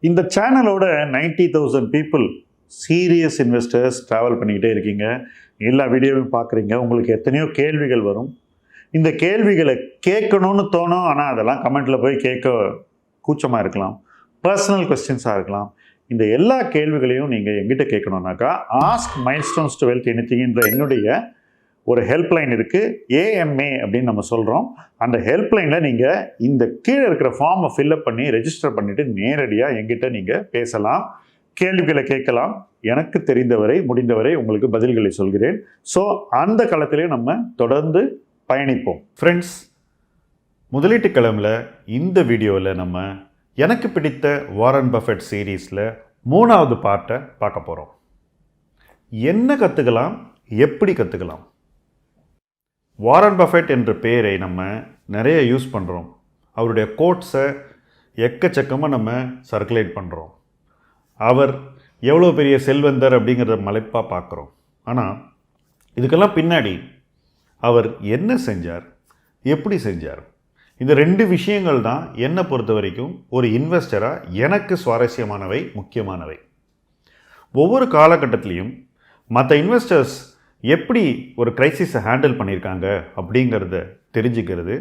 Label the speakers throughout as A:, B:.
A: இந்த சேனலோட 90,000 people serious investors travel பண்ணிக்கிட்டே இருக்கீங்க. எல்லா வீடியோவும் பார்க்குறீங்க. உங்களுக்கு எத்தனையோ கேள்விகள் வரும். இந்த கேள்விகளை கேட்கணும்னு தோணும். ஆனால் அதெல்லாம் கமெண்ட்டில் போய் கேட்க கூச்சமாக இருக்கலாம். பர்சனல் கொஸ்டின்ஸாக இருக்கலாம். இந்த எல்லா கேள்விகளையும் நீங்கள் எங்கிட்ட கேட்கணுன்னாக்கா ஆஸ்க் மைல்ஸ்டோன்ஸ் டு வெல்த் எனிதிங்ன்ற என்னுடைய ஒரு ஹெல்ப்லைன் இருக்குது. AMA அப்படின்னு நம்ம சொல்கிறோம். அந்த ஹெல்ப்லைனில் நீங்கள் இந்த கீழே இருக்கிற ஃபார்மை ஃபில்அப் பண்ணி ரெஜிஸ்டர் பண்ணிவிட்டு நேரடியாக எங்கிட்ட நீங்கள் பேசலாம், கேள்விகளை கேட்கலாம். எனக்கு தெரிந்தவரை முடிந்தவரை உங்களுக்கு பதில்களை சொல்கிறேன். ஸோ அந்த களத்திலே நம்ம தொடர்ந்து பயணிப்போம். ஃப்ரெண்ட்ஸ், முதலீட்டு களமில் இந்த வீடியோவில் நம்ம எனக்கு பிடித்த வாரன் பஃபெட் சீரீஸில் 3வது பார்ட்டை பார்க்க போகிறோம். என்ன கற்றுக்கலாம், எப்படி கற்றுக்கலாம். வாரன் பஃபெட் என்ற பெயரை நம்ம நிறைய யூஸ் பண்ணுறோம். அவருடைய கோட்ஸை எக்கச்சக்கமாக நம்ம சர்க்குலேட் பண்ணுறோம். அவர் எவ்வளோ பெரிய செல்வந்தர் அப்படிங்கிறத மலைப்பாக பார்க்குறோம். ஆனால் இதுக்கெல்லாம் பின்னாடி அவர் என்ன செஞ்சார், எப்படி செஞ்சார், இந்த 2 விஷயங்கள் தான் என்னை பொறுத்த வரைக்கும் ஒரு இன்வெஸ்டராக எனக்கு சுவாரஸ்யமானவை, முக்கியமானவை. ஒவ்வொரு காலகட்டத்திலையும் மற்ற இன்வெஸ்டர்ஸ் எப்படி ஒரு கிரைசிஸை ஹேண்டில் பண்ணியிருக்காங்க அப்படிங்கிறத தெரிஞ்சுக்கிறது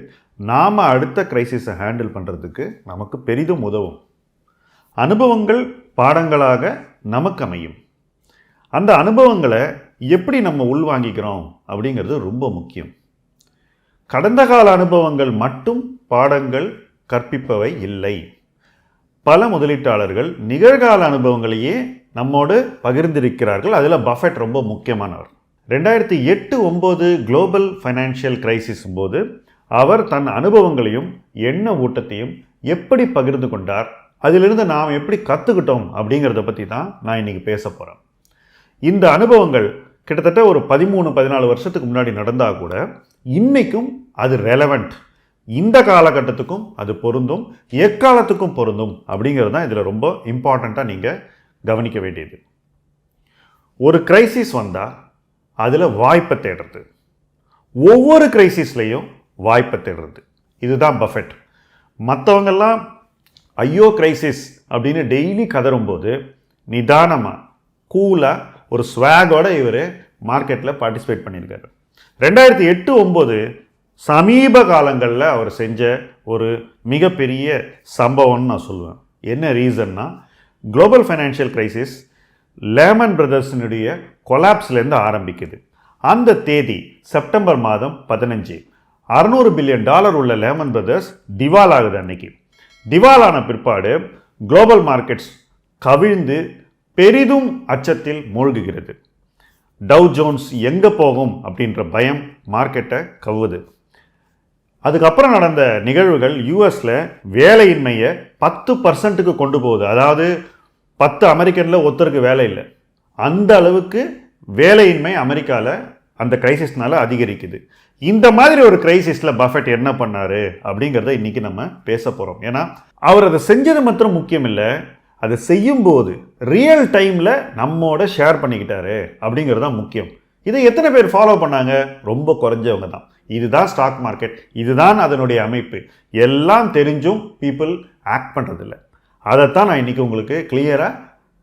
A: நாம் அடுத்த கிரைசிஸை ஹேண்டில் பண்ணுறதுக்கு நமக்கு பெரிதும் உதவும். அனுபவங்கள் பாடங்களாக நமக்கு அமையும். அந்த அனுபவங்களை எப்படி நம்ம உள்வாங்கிக்கிறோம் அப்படிங்கிறது ரொம்ப முக்கியம். கடந்த கால அனுபவங்கள் மட்டும் பாடங்கள் கற்பிப்பவை இல்லை. பல முதலீட்டாளர்கள் நிகழ்கால அனுபவங்களையே நம்மோடு பகிர்ந்திருக்கிறார்கள். அதில் பஃபெட் ரொம்ப முக்கியமானவர். 2008-09 குளோபல் ஃபைனான்ஷியல் கிரைசிஸ் போது அவர் தன் அனுபவங்களையும் எண்ண ஊட்டத்தையும் எப்படி பகிர்ந்து கொண்டார், அதிலிருந்து நாம் எப்படி கற்றுக்கிட்டோம் அப்படிங்கிறத பற்றி தான் நான் இன்றைக்கி பேச போகிறேன். இந்த அனுபவங்கள் கிட்டத்தட்ட ஒரு 13-14 வருஷத்துக்கு முன்னாடி நடந்தால் கூட இன்றைக்கும் அது ரெலவெண்ட். இந்த காலகட்டத்துக்கும் அது பொருந்தும், எக்காலத்துக்கும் பொருந்தும் அப்படிங்கிறது தான் இதில் ரொம்ப இம்பார்ட்டண்ட்டாக நீங்கள் கவனிக்க வேண்டியது. ஒரு கிரைசிஸ் வந்தால் அதில் வாய்ப்பை தேடுறது, ஒவ்வொரு கிரைசிஸ்லையும் வாய்ப்பை தேடுறது, இதுதான் பஃபெட். மற்றவங்கெல்லாம் ஐயோ கிரைசிஸ் அப்படின்னு டெய்லி கதறும்போது நிதானமாக கூலாக ஒரு ஸ்வாகோட இவர் மார்க்கெட்டில் பார்ட்டிசிபேட் பண்ணியிருக்காரு. 2008-09 சமீப காலங்களில் அவர் செஞ்ச ஒரு மிகப்பெரிய சம்பவம்னு நான் சொல்லுவேன். என்ன ரீசன்னா, குளோபல் ஃபைனான்ஷியல் கிரைசிஸ் லேமன் பிரதர்ஸினுடைய கொலாப்ஸ்லேருந்து ஆரம்பிக்குது. அந்த தேதி செப்டம்பர் மாதம் 15. $600 பில்லியன் உள்ள லேமன் பிரதர்ஸ் திவால் ஆகுது. அன்னைக்கு திவாலான பிற்பாடு குளோபல் மார்க்கெட்ஸ் கவிழ்ந்து பெரிதும் அச்சத்தில் மூழ்குகிறது. டவ் ஜோன்ஸ் எங்கே போகும் அப்படின்ற பயம் மார்க்கெட்டை கவ்வுது. அதுக்கப்புறம் நடந்த நிகழ்வுகள் யூஎஸில் வேலையின்மையை 10% கொண்டு போகுது. அதாவது 10 அமெரிக்கனில் ஒருத்தருக்கு வேலை இல்லை. அந்த அளவுக்கு வேலையின்மை அமெரிக்காவில் அந்த கிரைசிஸ்னால அதிகரிக்குது. இந்த மாதிரி ஒரு கிரைசிஸில் பஃபெட் என்ன பண்ணார் அப்படிங்கிறத இன்றைக்கி நம்ம பேச போகிறோம். ஏன்னா அவர் அதை செஞ்சது மாத்திரம் முக்கியம் இல்லை, அதை செய்யும்போது ரியல் டைமில் நம்மோட ஷேர் பண்ணிக்கிட்டாரு அப்படிங்கிறது தான் முக்கியம். இதை எத்தனை பேர் ஃபாலோ பண்ணாங்க? ரொம்ப குறைஞ்சவங்க தான். இதுதான் ஸ்டாக் மார்க்கெட், இதுதான் அதனுடைய அமைப்பு. எல்லாம் தெரிஞ்சும் பீப்புள் ஆக்ட் பண்ணுறதில்ல. அதைத்தான் நான் இன்றைக்கி உங்களுக்கு கிளியராக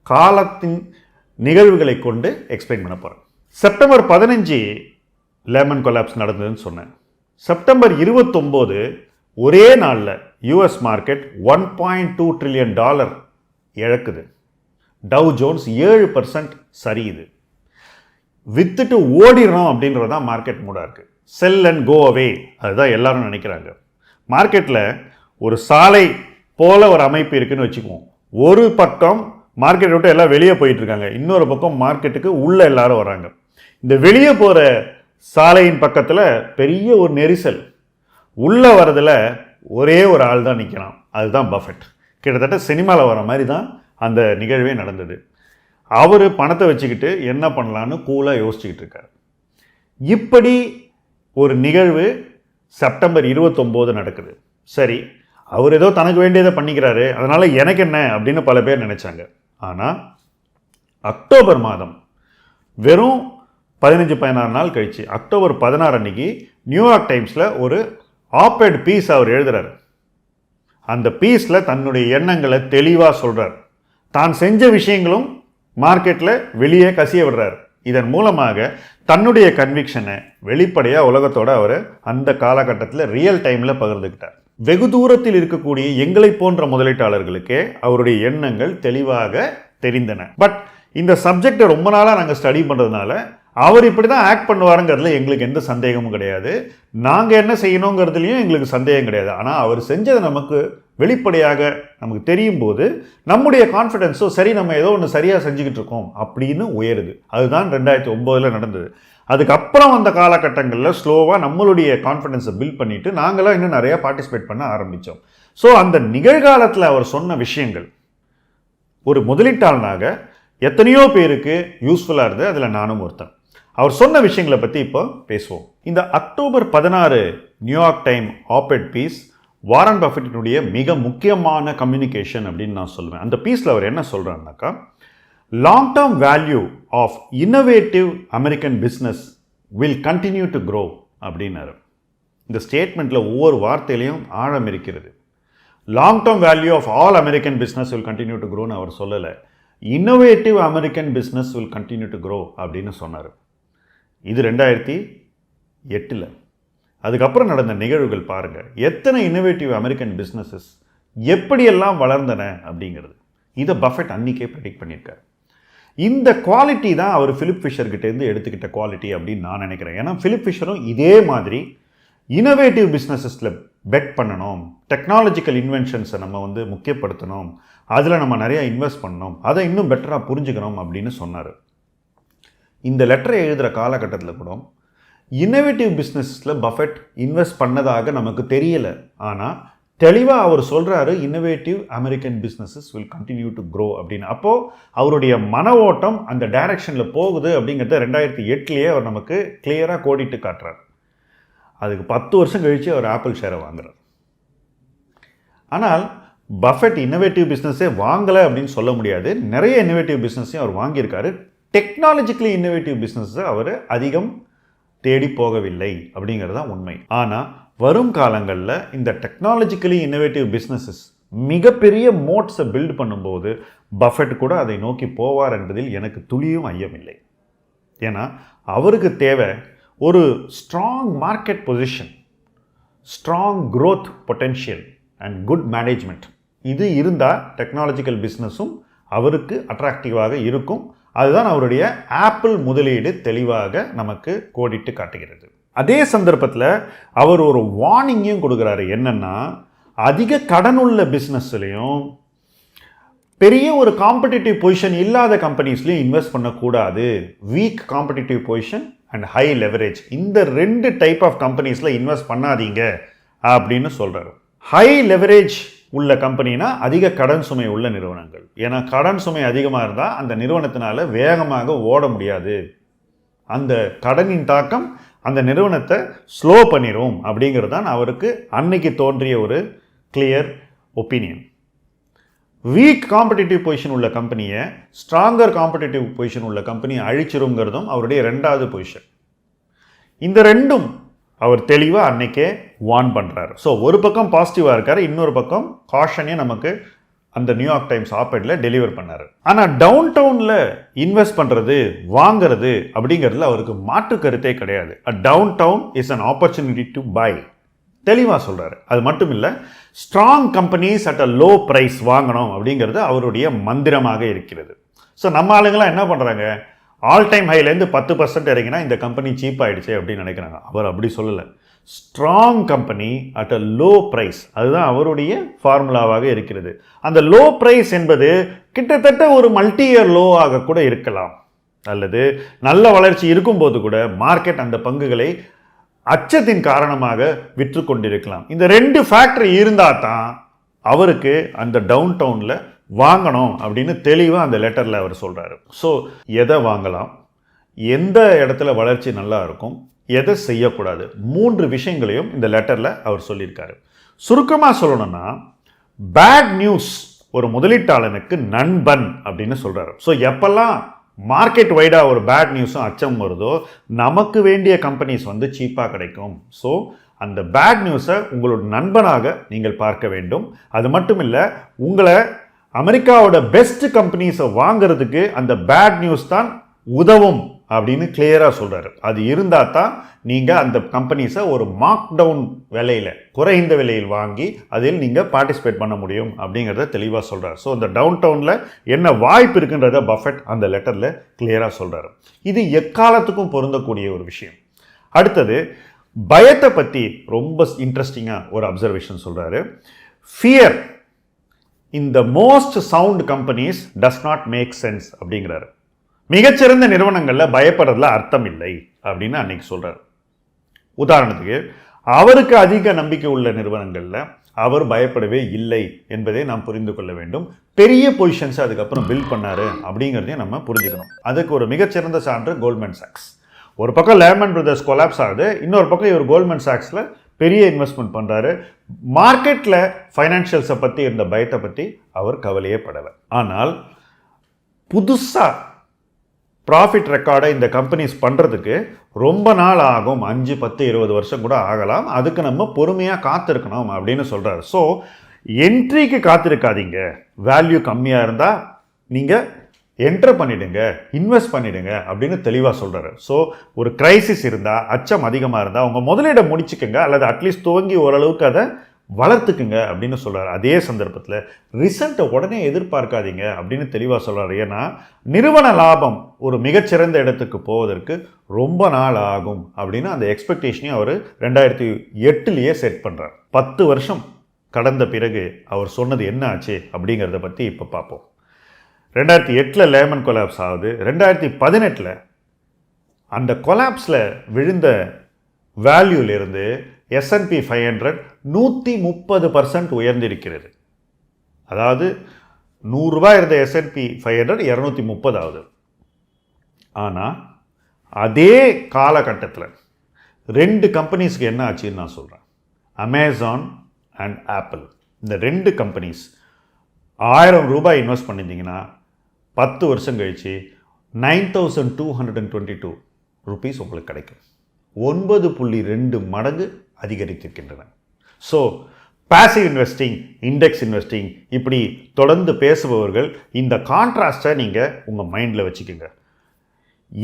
A: காலத்தின் நிகழ்வுகளை கொண்டு எக்ஸ்பிளைன் பண்ண போகிறேன். செப்டம்பர் 15 லேமன் கொலாப்ஸ் நடந்ததுன்னு சொன்னேன். செப்டம்பர் 29 ஒரே நாளில் யூஎஸ் மார்க்கெட் $1.2 ட்ரில்லியன் இழக்குது. டவ் ஜோன்ஸ் 7% சரியுது. வித்துட்டு ஓடிடணும் அப்படின்றது தான் மார்க்கெட் மூடாக இருக்குது. செல் அண்ட் கோ அவே, அதுதான் எல்லாரும் நினைக்கிறாங்க. மார்க்கெட்டில் ஒரு சாலை போல ஒரு அமைப்பு இருக்குன்னு வச்சுக்குவோம். ஒரு பக்கம் மார்க்கெட்டை விட்டு எல்லாம் வெளியே போயிட்டுருக்காங்க, இன்னொரு பக்கம் மார்க்கெட்டுக்கு உள்ளே எல்லாரும் வராங்க. இந்த வெளியே போகிற சாலையின் பக்கத்தில் பெரிய ஒரு நெரிசல், உள்ளே வரதில் ஒரே ஒரு ஆள் தான் நிற்கிறான், அதுதான் பஃபெட். கிட்டத்தட்ட சினிமாவில் வர மாதிரி தான் அந்த நிகழ்வே நடந்தது. அவர் பணத்தை வச்சுக்கிட்டு என்ன பண்ணலான்னு கூலாக யோசிச்சுக்கிட்டு இருக்கார். இப்படி ஒரு நிகழ்வு செப்டம்பர் 29 நடக்குது. சரி, அவர் ஏதோ தனக்கு வேண்டியதை பண்ணிக்கிறாரு, அதனால் எனக்கு என்ன அப்படின்னு பல பேர் நினைச்சாங்க. ஆனால் அக்டோபர் மாதம் வெறும் 15-16 நாள் கழிச்சு அக்டோபர் 16 அன்னைக்கு நியூயார்க் டைம்ஸில் ஒரு ஆப்பெட் பீஸ் அவர் எழுதுறாரு. அந்த பீஸில் தன்னுடைய எண்ணங்களை தெளிவாக சொல்கிறார். தான் செஞ்ச விஷயங்களும் மார்க்கெட்டில் வெளியே கசிய விடுறாரு. இதன் மூலமாக தன்னுடைய கன்விக்ஷனை வெளிப்படையாக உலகத்தோட அவர் அந்த காலகட்டத்தில் ரியல் டைமில் பகிர்ந்துக்கிட்டார். வெகு தூரத்தில் இருக்கக்கூடிய எங்களை போன்ற முதலீட்டாளர்களுக்கே அவருடைய எண்ணங்கள் தெளிவாக தெரிந்தன. பட் இந்த சப்ஜெக்டை ரொம்ப நாளாக நாங்கள் ஸ்டடி பண்ணுறதுனால அவர் இப்படி தான் ஆக்ட் பண்ணுவாருங்கிறதுல எங்களுக்கு எந்த சந்தேகமும் கிடையாது. நாங்கள் என்ன செய்யணுங்கிறதுலையும் எங்களுக்கு சந்தேகம் கிடையாது. ஆனால் அவர் செஞ்சதை நமக்கு வெளிப்படையாக நமக்கு தெரியும் போது நம்முடைய கான்ஃபிடென்ஸும் சரி, நம்ம ஏதோ ஒன்று சரியாக செஞ்சுக்கிட்டு இருக்கோம் அப்படின்னு உயருது. அதுதான் 2009 நடந்தது. அதுக்கப்புறம் அந்த காலகட்டங்களில் ஸ்லோவாக நம்மளுடைய கான்ஃபிடென்ஸை பில்ட் பண்ணிவிட்டு நாங்களாம் இன்னும் நிறையா பார்ட்டிசிபேட் பண்ண ஆரம்பித்தோம். ஸோ அந்த நிகழ்காலத்தில் அவர் சொன்ன விஷயங்கள் ஒரு முதலீட்டாளனாக எத்தனையோ பேருக்கு யூஸ்ஃபுல்லாக இருந்தது. அதில் நானும் ஒருத்தன். அவர் சொன்ன விஷயங்களை பற்றி இப்போ பேசுவோம். இந்த October 16 New York time op-ed piece Warren பஃபெட்டினுடைய மிக முக்கியமான கம்யூனிகேஷன் அப்படின்னு நான் சொல்லுவேன். அந்த பீஸில் அவர் என்ன சொல்கிறாருனாக்கா, long term value of innovative American business will continue to grow அப்படின்னாரு. இந்த ஸ்டேட்மெண்ட்டில் ஒவ்வொரு வார்த்தையிலையும் ஆழம் இருக்கிறது. Long term value of all American business will continue to க்ரோன்னு அவர் சொல்லலை. Innovative American business will continue to grow அப்படின்னு சொன்னார். இது 2008. அதுக்கப்புறம் நடந்த நிகழ்வுகள் பாருங்கள். எத்தனை இன்னோவேட்டிவ் அமெரிக்கன் பிஸ்னஸஸ் எப்படியெல்லாம் வளர்ந்தன அப்படிங்கிறது இதை பஃபெட் அன்றைக்கே ப்ரெடிக்ட் பண்ணியிருக்காரு. இந்த குவாலிட்டி தான் அவர் ஃபிலிப் ஃபிஷர்கிட்டேருந்து எடுத்துக்கிட்ட குவாலிட்டி அப்படின்னு நான் நினைக்கிறேன். ஏன்னா ஃபிலிப் ஃபிஷரும் இதே மாதிரி இன்னோவேட்டிவ் பிஸ்னஸஸில் பெட் பண்ணணும், டெக்னாலஜிக்கல் இன்வென்ஷன்ஸை நம்ம முக்கியப்படுத்தணும், அதில் நம்ம நிறையா இன்வெஸ்ட் பண்ணணும், அதை இன்னும் பெட்டராக புரிஞ்சுக்கணும் அப்படின்னு சொன்னார். இந்த லெட்டரை எழுதுகிற காலகட்டத்தில் கூட இன்னோவேட்டிவ் பிஸ்னஸில் பஃபெட் இன்வெஸ்ட் பண்ணதாக நமக்கு தெரியலை. ஆனால் தெளிவாக அவர் சொல்கிறாரு, innovative American businesses will continue to grow அப்படின்னு. அப்போது அவருடைய மன ஓட்டம் அந்த டைரக்ஷனில் போகுது அப்படிங்கிறத 2008 அவர் நமக்கு கிளியராக கோடிட்டு காட்டுறார். அதுக்கு 10 வருஷம் கழித்து அவர் ஆப்பிள் ஷேரை வாங்குறார். ஆனால் பஃபெட் இன்னோவேட்டிவ் பிஸ்னஸே வாங்கலை அப்படின்னு சொல்ல முடியாது. நிறைய இன்னோவேட்டிவ் பிஸ்னஸையும் அவர் வாங்கியிருக்காரு. டெக்னாலஜிக்கலி இன்னோவேட்டிவ் பிஸ்னஸை அவர் அதிகம் தேடி போகவில்லை அப்படிங்கிறது தான் உண்மை. ஆனால் வரும் காலங்களில் இந்த டெக்னாலஜிக்கலி இன்னோவேட்டிவ் பிஸ்னஸஸ் மிகப்பெரிய மோட்ஸை பில்ட் பண்ணும்போது பஃபெட் கூட அதை நோக்கி போவார் என்பதில் எனக்கு துளியும் ஐயமில்லை. ஏன்னா அவருக்கு தேவை ஒரு strong market position, strong growth potential and good management. இது இருந்தால் டெக்னாலஜிக்கல் பிஸ்னஸும் அவருக்கு அட்ராக்டிவாக இருக்கும். அதுதான் அவருடைய ஆப்பிள் முதலீடு தெளிவாக நமக்கு கோடிட்டு காட்டுகிறது. அதே சந்தர்ப்பத்தில் அவர் ஒரு வார்னிங்கையும் கொடுக்குறாரு. என்னென்னா, அதிக கடன் உள்ள பிஸ்னஸ்லையும் பெரிய ஒரு காம்படிட்டிவ் பொசிஷன் இல்லாத கம்பெனிஸ்லையும் இன்வெஸ்ட் பண்ணக்கூடாது. Week competitive position and high leverage, இந்த 2 டைப் ஆஃப் கம்பெனிஸில் இன்வெஸ்ட் பண்ணாதீங்க அப்படின்னு சொல்கிறாரு. ஹை லெவரேஜ் உள்ள கம்பெனினா அதிக கடன் சுமை உள்ள நிறுவனங்கள். ஏன்னா கடன் சுமை அதிகமாக இருந்தால் அந்த நிறுவனத்தினால வேகமாக ஓட முடியாது. அந்த கடனின் தாக்கம் அந்த நிறுவனத்தை ஸ்லோ பண்ணிடும் அப்படிங்கிறது தான் அவருக்கு அன்னைக்கு தோன்றிய ஒரு clear opinion. Week competitive position உள்ள கம்பெனியை ஸ்ட்ராங்கர் காம்படிட்டிவ் பொசிஷன் உள்ள கம்பெனியை அழிச்சிருங்கிறதும் அவருடைய 2வது பொசிஷன். இந்த 2ம் அவர் தெளிவாக அன்னைக்கே வார்ன் பண்ணுறாரு. ஸோ ஒரு பக்கம் பாசிட்டிவாக இருக்கார், இன்னொரு பக்கம் காஷனையும் நமக்கு அந்த நியூயார்க் டைம்ஸ் ஆப்-எட்ல டெலிவர் பண்ணார். ஆனால் டவுன் டவுனில் இன்வெஸ்ட் பண்ணுறது, வாங்கிறது அப்படிங்கிறதுல அவருக்கு மாற்று கருத்தே கிடையாது. A down down is an opportunity to buy தெளிவாக சொல்கிறாரு. அது மட்டும் இல்லை, strong companies at a low price வாங்கணும் அப்படிங்கிறது அவருடைய மந்திரமாக இருக்கிறது. ஸோ நம்ம ஆளுங்களாம் என்ன பண்ணுறாங்க, ஆல் டைம் ஹைலேருந்து 10% இறங்கினா இந்த கம்பெனி சீப் ஆகிடுச்சு அப்படின்னு நினைக்கிறாங்க. அவர் அப்படி சொல்லலை. Strong company at a low price, அதுதான் அவருடைய ஃபார்முலாவாக இருக்கிறது. அந்த லோ ப்ரைஸ் என்பது கிட்டத்தட்ட ஒரு மல்டி இயர் லோவாக கூட இருக்கலாம், அல்லது நல்ல வளர்ச்சி இருக்கும்போது கூட மார்க்கெட் அந்த பங்குகளை அச்சத்தின் காரணமாக விற்று கொண்டிருக்கலாம். இந்த 2 ஃபேக்டர் இருந்தால் தான் அவருக்கு அந்த டவுன் டவுனில் வாங்கணும் அப்படின்னு தெளிவாக அந்த லெட்டரில் அவர் சொல்கிறாரு. ஸோ எதை வாங்கலாம், எந்த இடத்துல வளர்ச்சி நல்லா இருக்கும், எதை செய்யக்கூடாது, 3 விஷயங்களையும் இந்த லெட்டரில் அவர் சொல்லியிருக்காரு. சுருக்கமாக சொல்லணும்னா, பேட் நியூஸ் ஒரு முதலீட்டாளனுக்கு நண்பன் அப்படின்னு சொல்கிறாரு. ஸோ எப்பெல்லாம் மார்க்கெட் வைடாக ஒரு பேட் நியூஸும் அச்சம் வருதோ நமக்கு வேண்டிய கம்பெனிஸ் சீப்பாக கிடைக்கும். ஸோ அந்த பேட் நியூஸை உங்களோட நண்பனாக நீங்கள் பார்க்க வேண்டும். அது மட்டும் இல்லை, உங்களை அமெரிக்காவோட பெஸ்ட் கம்பெனிஸை வாங்கிறதுக்கு அந்த பேட் நியூஸ் தான் உதவும் அப்படின்னு கிளியராக சொல்கிறாரு. அது இருந்தால் தான் நீங்கள் அந்த கம்பெனிஸை ஒரு மார்க் டவுன் விலையில், குறைந்த விலையில் வாங்கி அதில் நீங்கள் பார்ட்டிசிபேட் பண்ண முடியும் அப்படிங்கிறத தெளிவாக சொல்கிறார். ஸோ இந்த டவுன் டவுனில் என்ன வாய்ப்பு இருக்குன்றத பஃபெட் அந்த லெட்டரில் கிளியராக சொல்கிறாரு. இது எக்காலத்துக்கும் பொருந்தக்கூடிய ஒரு விஷயம். அடுத்தது பயத்தை பற்றி ரொம்ப இன்ட்ரெஸ்டிங்காக ஒரு அப்சர்வேஷன் சொல்கிறாரு. Fear in the most sound companies does not make sense அப்படிங்கிறாரு. மிகச்சிறந்த நிறுவனங்களில் பயப்படுறதுல அர்த்தம் இல்லை அப்படின்னு அன்னைக்கு சொல்கிறார். உதாரணத்துக்கு அவருக்கு அதிக நம்பிக்கை உள்ள நிறுவனங்களில் அவர் பயப்படவே இல்லை என்பதை நாம் புரிந்து கொள்ள வேண்டும். பெரிய பொசிஷன்ஸை அதுக்கப்புறம் பில்ட் பண்ணாரு அப்படிங்கிறதையும் நம்ம புரிஞ்சுக்கணும். அதுக்கு ஒரு மிகச்சிறந்த சான்று கோல்ட்மேன் சாக்ஸ். ஒரு பக்கம் லேமன் பிரதர்ஸ் கொலாப்ஸ் ஆகுது, இன்னொரு பக்கம் இவர் கோல்ட்மேன் சாக்ஸில் பெரிய இன்வெஸ்ட்மெண்ட் பண்ணுறாரு. மார்க்கெட்டில் ஃபைனான்ஷியல்ஸை பற்றி இருந்த பயத்தை பற்றி அவர் கவலையே படலை. ஆனால் புதுசாக ப்ராஃபிட் ரெக்கார்டை இந்த கம்பெனிஸ் பண்ணுறதுக்கு ரொம்ப நாள் ஆகும், 5, 10, 20 வருஷம் கூட ஆகலாம். அதுக்கு நம்ம பொறுமையாக காத்திருக்கணும் அப்படின்னு சொல்கிறார். ஸோ என்ட்ரிக்கு காத்திருக்காதீங்க. வேல்யூ கம்மியாக இருந்தால் நீங்கள் என்ட்ரு பண்ணிவிடுங்க, இன்வெஸ்ட் பண்ணிவிடுங்க அப்படின்னு தெளிவாக சொல்கிறாரு. ஸோ ஒரு கிரைசிஸ் இருந்தால், அச்சம் அதிகமாக இருந்தால் உங்கள் முதலீடை முடிச்சுக்கோங்க, அல்லது அட்லீஸ்ட் துவங்கி ஓரளவுக்கு அதை வளர்த்துக்குங்க அப்படின்னு சொல்கிறார். அதே சந்தர்ப்பத்தில் ரிசல்ட்டை உடனே எதிர்பார்க்காதீங்க அப்படின்னு தெளிவாக சொல்கிறார். ஏன்னா நிறுவன லாபம் ஒரு மிகச்சிறந்த இடத்துக்கு போவதற்கு ரொம்ப நாள் ஆகும் அப்படின்னு அந்த எக்ஸ்பெக்டேஷனையும் அவர் 2008 செட் பண்ணுறார். 10 வருஷம் கடந்த பிறகு அவர் சொன்னது என்ன ஆச்சு அப்படிங்கிறத பற்றி இப்போ பார்ப்போம். 2008 லேமன் கொலாப்ஸ் ஆகுது. 2018 அந்த கொலாப்ஸில் விழுந்த வேல்யூலேருந்து S&P 500 130% உயர்ந்திருக்கிறது. அதாவது $100 இருந்த S&P 500 230 ஆகுது. ஆனால் அதே காலகட்டத்தில் 2 கம்பெனிஸ்க்கு என்ன ஆச்சுன்னு நான் சொல்கிறேன். அமேசான் அண்ட் ஆப்பிள், இந்த 2 கம்பெனிஸ் $1000 இன்வெஸ்ட் பண்ணியிருந்தீங்கன்னா 10 வருஷம் கழித்து 9222 ருபீஸ் உங்களுக்கு கிடைக்கும். 9.2 மடங்கு அதிகரித்திருக்கின்றன. So passive investing, index investing, இப்படி தொடர்ந்து பேசுபவர்கள் இந்த கான்ட்ராஸ்டை நீங்கள் உங்கள் மைண்டில் வச்சுக்கோங்க.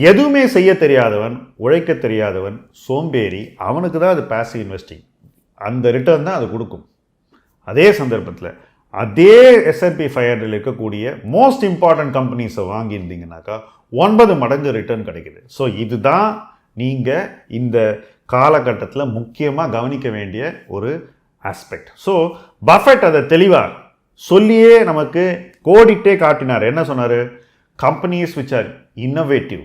A: எதுவுமே செய்ய தெரியாதவன், உழைக்க தெரியாதவன், சோம்பேறி, அவனுக்கு தான் அது பாசிவ் இன்வெஸ்டிங். அந்த ரிட்டர்ன் தான் அது கொடுக்கும். அதே சந்தர்ப்பத்தில் அதே S&P 500 இருக்கக்கூடிய மோஸ்ட் இம்பார்ட்டன்ட் கம்பெனிஸை வாங்கியிருந்தீங்கன்னாக்கா 9 மடங்கு ரிட்டர்ன் கிடைக்குது. ஸோ இதுதான் நீங்கள் இந்த காலகட்டத்தில் முக்கியமாக கவனிக்க வேண்டிய ஒரு ஆஸ்பெக்ட். ஸோ பஃபெட் அதை தெளிவாக சொல்லியே நமக்கு கோடிட்டே காட்டினார். என்ன சொன்னார்? Companies which are innovative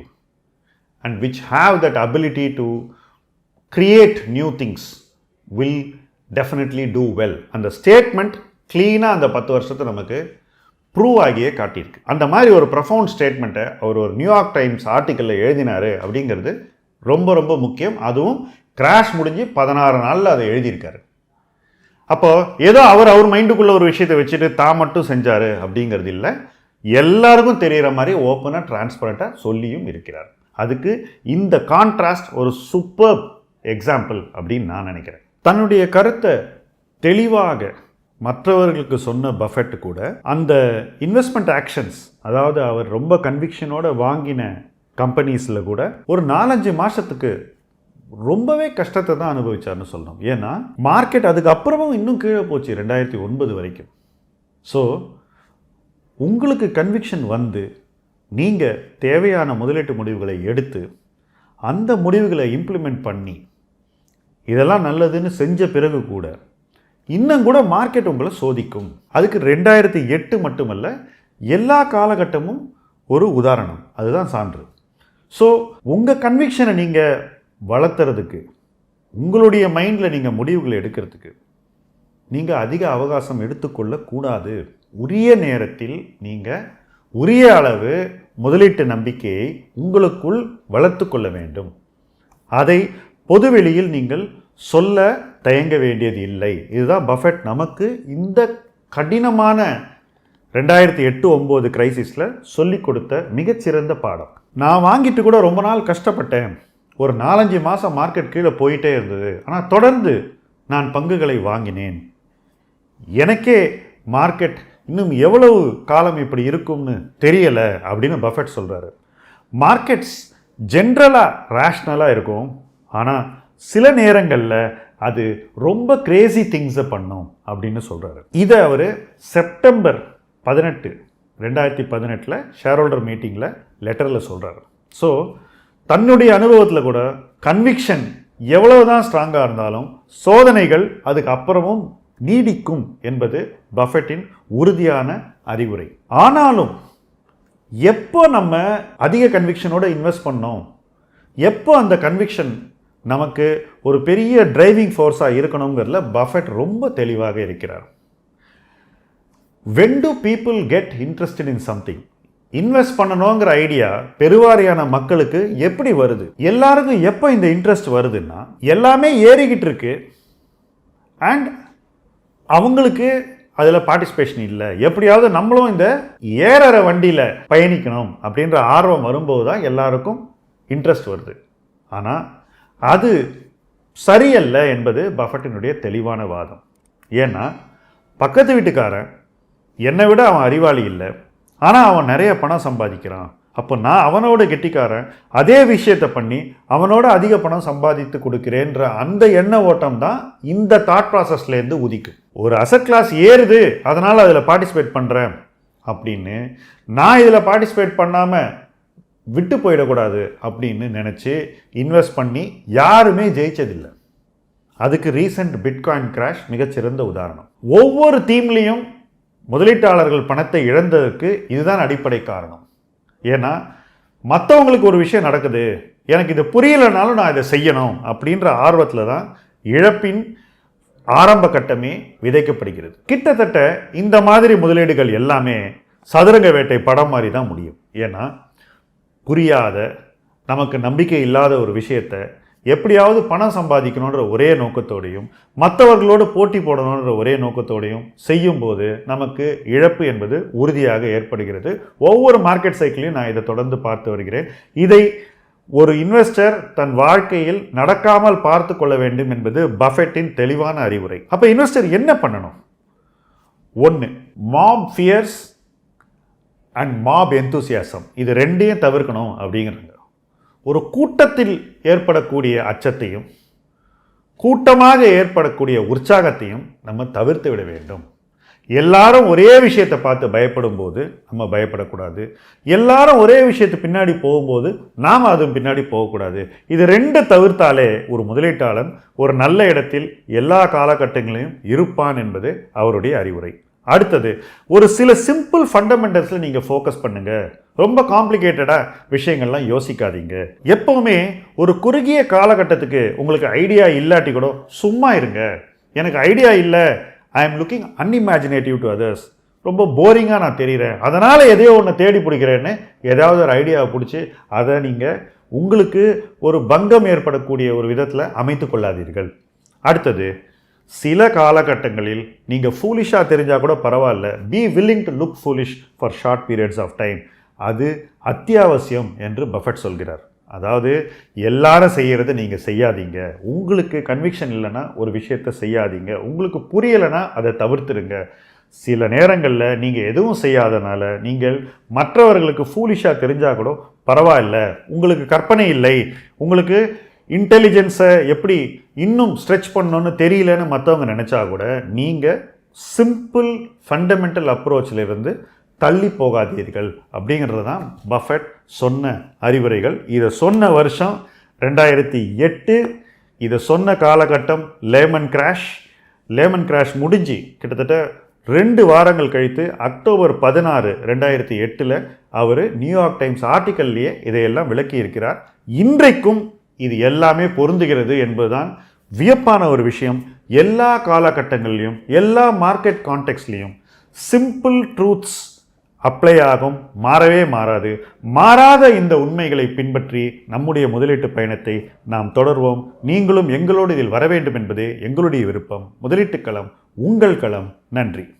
A: and which have that ability to create new things will definitely do well. அந்த ஸ்டேட்மெண்ட் க்ளீனாக அந்த 10 வருஷத்தை நமக்கு ப்ரூவ் ஆகியே காட்டியிருக்கு. அந்த மாதிரி ஒரு ப்ரொஃபவுண்ட் ஸ்டேட்மெண்ட்டை அவர் ஒரு நியூயார்க் டைம்ஸ் ஆர்டிக்கலில் எழுதினார் அப்படிங்கிறது ரொம்ப ரொம்ப முக்கியம். அதுவும் கிராஷ் முடிஞ்சு 16 நாளில் அதை எழுதியிருக்காரு. அப்போது ஏதோ அவர் மைண்டுக்குள்ளே ஒரு விஷயத்தை வச்சுட்டு தான் மட்டும் செஞ்சார் அப்படிங்கிறது இல்லை. எல்லாருக்கும் தெரிகிற மாதிரி ஓப்பனாக டிரான்ஸ்பரண்ட்டாக சொல்லியும் இருக்கிறார். அதுக்கு இந்த கான்ட்ராஸ்ட் ஒரு சூப்பர் எக்ஸாம்பிள் அப்படின்னு நான் நினைக்கிறேன். தன்னுடைய கருத்தை தெளிவாக மற்றவர்களுக்கு சொன்ன பஃபெட் கூட அந்த இன்வெஸ்ட்மெண்ட் ஆக்ஷன்ஸ், அதாவது அவர் ரொம்ப கன்விக்ஷனோட வாங்கின கம்பெனிஸில் கூட ஒரு 4-5 மாதத்துக்கு ரொம்பவே கஷ்டத்தை தான் அனுபவிச்சார்னு சொல்லணும். ஏன்னா மார்க்கெட் அதுக்கப்புறமும் இன்னும் கீழே போச்சு 2009 வரைக்கும். ஸோ உங்களுக்கு கன்விக்ஷன் வந்து நீங்கள் தேவையான முதலீட்டு முடிவுகளை எடுத்து அந்த முடிவுகளை இம்ப்ளிமெண்ட் பண்ணி இதெல்லாம் நல்லதுன்னு செஞ்ச பிறகு கூட இன்னும் கூட மார்க்கெட் உங்களை சோதிக்கும். அதுக்கு 2008 மட்டுமல்ல, எல்லா காலகட்டமும் ஒரு உதாரணம். அதுதான் சான்று. ஸோ உங்கள் கன்விக்ஷனை நீங்கள் வளர்த்துறதுக்கு, உங்களுடைய மைண்டில் நீங்கள் முடிவுகளை எடுக்கிறதுக்கு நீங்கள் அதிக அவகாசம் எடுத்துக்கொள்ளக்கூடாது. உரிய நேரத்தில் நீங்கள் உரிய அளவு முதலீட்டு நம்பிக்கையை உங்களுக்குள் வளர்த்து கொள்ள வேண்டும். அதை பொதுவெளியில் நீங்கள் சொல்ல தயங்க வேண்டியது இல்லை. இதுதான் பஃபெட் நமக்கு இந்த கடினமான 2008-09 கிரைசிஸில் சொல்லிக் கொடுத்த மிகச்சிறந்த பாடம். நான் வாங்கிட்டு கூட ரொம்ப நாள் கஷ்டப்பட்டேன். ஒரு 4-5 மாதம் மார்க்கெட் கீழே போயிட்டே இருந்தது. ஆனால் தொடர்ந்து நான் பங்குகளை வாங்கினேன். எனக்கே மார்க்கெட் இன்னும் எவ்வளவு காலம் இப்படி இருக்கும்னு தெரியலை அப்படின்னு பஃபெட் சொல்கிறாரு. மார்க்கெட்ஸ் ஜென்ரலாக ரேஷ்னலாக இருக்கும், ஆனால் சில நேரங்களில் அது ரொம்ப கிரேசி திங்ஸை பண்ணும் அப்படின்னு சொல்கிறாரு. இதை அவர் செப்டம்பர் 18, 2018 ஷேர் ஹோல்டர் மீட்டிங்கில் லெட்டரில் சொல்கிறாரு. ஸோ தன்னுடைய அனுபவத்தில் கூட கன்விக்ஷன் எவ்வளவுதான் ஸ்ட்ராங்காக இருந்தாலும் சோதனைகள் அதுக்கு அப்புறமும் நீடிக்கும் என்பது பஃபெட்டின் உறுதியான அறிவுரை. ஆனாலும் எப்போ நம்ம அதிக கன்விக்ஷனோட இன்வெஸ்ட் பண்ணோம், எப்போ அந்த கன்விக்ஷன் நமக்கு ஒரு பெரிய டிரைவிங் ஃபோர்ஸாக இருக்கணுங்கிறதுல பஃபெட் ரொம்ப தெளிவாக இருக்கிறார். when do people get interested in something? Invest பண்ணணுங்கிற ஐடியா பெருவாரியான மக்களுக்கு எப்படி வருது, எல்லாருக்கும் எப்போ இந்த இன்ட்ரெஸ்ட் வருதுன்னா, எல்லாமே ஏறிக்கிட்டு இருக்கு அண்ட் அவங்களுக்கு அதில் பார்ட்டிசிபேஷன் இல்லை, எப்படியாவது நம்மளும் இந்த ஏறுற வண்டியில் பயணிக்கணும் அப்படின்ற ஆர்வம் வரும்போது தான் எல்லாருக்கும் இன்ட்ரெஸ்ட் வருது. ஆனால் அது சரியல்ல என்பது பஃபெட்டினுடைய தெளிவான வாதம். ஏன்னா பக்கத்து வீட்டுக்காரன் என்னை விட அவன் அறிவாளி இல்லை, ஆனால் அவன் நிறைய பணம் சம்பாதிக்கிறான், அப்போ நான் அவனோட கெட்டிக்காரன் அதே விஷயத்தை பண்ணி அவனோட அதிக பணம் சம்பாதித்து கொடுக்கிறேன்ற அந்த எண்ண ஓட்டம் தான் இந்த தாட் ப்ராசஸ்லேருந்து உதிக்கும். ஒரு அசட் கிளாஸ் ஏறுது அதனால் அதில் பார்ட்டிசிபேட் பண்ணுறேன் அப்படின்னு நான் இதில் பார்ட்டிசிபேட் பண்ணாமல் விட்டு போயிடக்கூடாது அப்படின்னு நினச்சி இன்வெஸ்ட் பண்ணி யாருமே ஜெயிச்சதில்லை. அதுக்கு ரீசெண்ட் பிட்காயின் கிராஷ் மிகச்சிறந்த உதாரணம். ஒவ்வொரு தீம்லேயும் முதலீட்டாளர்கள் பணத்தை இழந்ததற்கு இதுதான் அடிப்படை காரணம். ஏன்னா மற்றவங்களுக்கு ஒரு விஷயம் நடக்குது, எனக்கு இது புரியலைனாலும் நான் இதை செய்யணும் அப்படின்ற ஆர்வத்தில் தான் இழப்பின் ஆரம்ப கட்டமே விதைக்கப்படுகிறது. கிட்டத்தட்ட இந்த மாதிரி முதலீடுகள் எல்லாமே சதுரங்க வேட்டை படம் மாதிரி தான் முடியும். ஏன்னா புரியாத, நமக்கு நம்பிக்கை இல்லாத ஒரு விஷயத்தை எப்படியாவது பணம் சம்பாதிக்கணுன்ற ஒரே நோக்கத்தோடையும் மற்றவர்களோடு போட்டி போடணுன்ற ஒரே நோக்கத்தோடையும் செய்யும்போது நமக்கு இழப்பு என்பது உறுதியாக ஏற்படுகிறது. ஒவ்வொரு மார்க்கெட் சைக்கிளையும் நான் இதை தொடர்ந்து பார்த்து வருகிறேன். இதை ஒரு இன்வெஸ்டர் தன் வாழ்க்கையில் நடக்காமல் பார்த்து கொள்ள வேண்டும் என்பது பஃபெட்டின் தெளிவான அறிவுரை. அப்போ இன்வெஸ்டர் என்ன பண்ணணும்? 1, mob fears and mob enthusiasm, இது ரெண்டையும் தவிர்க்கணும் அப்படிங்கிறாங்க. ஒரு கூட்டத்தில் ஏற்படக்கூடிய அச்சத்தையும் கூட்டமாக ஏற்படக்கூடிய உற்சாகத்தையும் நம்ம தவிர்த்து விட வேண்டும். எல்லாரும் ஒரே விஷயத்தை பார்த்து பயப்படும் போது நம்ம பயப்படக்கூடாது, எல்லாரும் ஒரே விஷயத்து பின்னாடி போகும்போது நாம் அது பின்னாடி போகக்கூடாது. இது ரெண்டு தவிர்த்தாலே ஒரு முதலீட்டாளன் ஒரு நல்ல இடத்தில் எல்லா காலகட்டங்களையும் இருப்பான் என்பது அவருடைய அறிவுரை. அடுத்தது, ஒரு சில சிம்பிள் ஃபண்டமெண்டல்ஸில் நீங்கள் ஃபோக்கஸ் பண்ணுங்கள். ரொம்ப காம்ப்ளிகேட்டடாக விஷயங்கள்லாம் யோசிக்காதீங்க. எப்போவுமே ஒரு குறுகிய காலகட்டத்துக்கு உங்களுக்கு ஐடியா இல்லாட்டி கூட சும்மா இருங்க. எனக்கு ஐடியா இல்லை, I am looking unimaginative to others, ரொம்ப போரிங்காக நான் தெரிகிறேன், அதனால் எதையோ ஒன்று தேடி பிடிக்கிறேன்னு ஏதாவது ஒரு ஐடியாவை பிடிச்சி அதை நீங்கள் உங்களுக்கு ஒரு பங்கம் ஏற்படக்கூடிய ஒரு விதத்தில் அமைத்து கொள்ளாதீர்கள். அடுத்தது, சில காலகட்டங்களில் நீங்கள் ஃபூலிஷாக தெரிஞ்சால் கூட பரவாயில்ல, be willing to look foolish for short periods of time, அது அத்தியாவசியம் என்று பஃபெட் சொல்கிறார். அதாவது எல்லாரும் செய்கிறது நீங்கள் செய்யாதீங்க, உங்களுக்கு கன்விக்ஷன் இல்லைன்னா ஒரு விஷயத்தை செய்யாதீங்க, உங்களுக்கு புரியலைன்னா அதை தவிர்த்துருங்க. சில நேரங்களில் நீங்கள் எதுவும் செய்யாதனால நீங்கள் மற்றவர்களுக்கு ஃபூலிஷாக தெரிஞ்சால் கூட பரவாயில்ல, உங்களுக்கு கற்பனை இல்லை, உங்களுக்கு இன்டெலிஜென்ஸை எப்படி இன்னும் ஸ்ட்ரெச் பண்ணணும்னு தெரியலன்னு மற்றவங்க நினச்சா கூட நீங்கள் சிம்பிள் ஃபண்டமெண்டல் அப்ரோச்சில் இருந்து தள்ளி போகாதீர்கள் அப்படிங்கிறது தான் பஃபெட் சொன்ன அறிவுரைகள். இதை சொன்ன வருஷம் 2008, இதை சொன்ன காலகட்டம் லேமன் கிராஷ் முடிஞ்சு கிட்டத்தட்ட 2 வாரங்கள் கழித்து அக்டோபர் 16, 2008 அவர் நியூயார்க் டைம்ஸ் ஆர்டிக்கல்லையே இதையெல்லாம் விளக்கி இருக்கிறார். இன்றைக்கும் இது எல்லாமே பொருந்துகிறது என்பதுதான் வியப்பான ஒரு விஷயம். எல்லா காலகட்டங்களிலும் எல்லா மார்க்கெட் கான்டெக்ட்லையும் சிம்பிள் ட்ரூத்ஸ் அப்ளை ஆகும், மாறவே மாறாது. மாறாத இந்த உண்மைகளை பின்பற்றி நம்முடைய முதலீட்டு பயணத்தை நாம் தொடர்வோம். நீங்களும் எங்களோடு இதில் வர வேண்டும் என்பதே எங்களுடைய விருப்பம். முதலீட்டு களம் உங்கள் களம். நன்றி.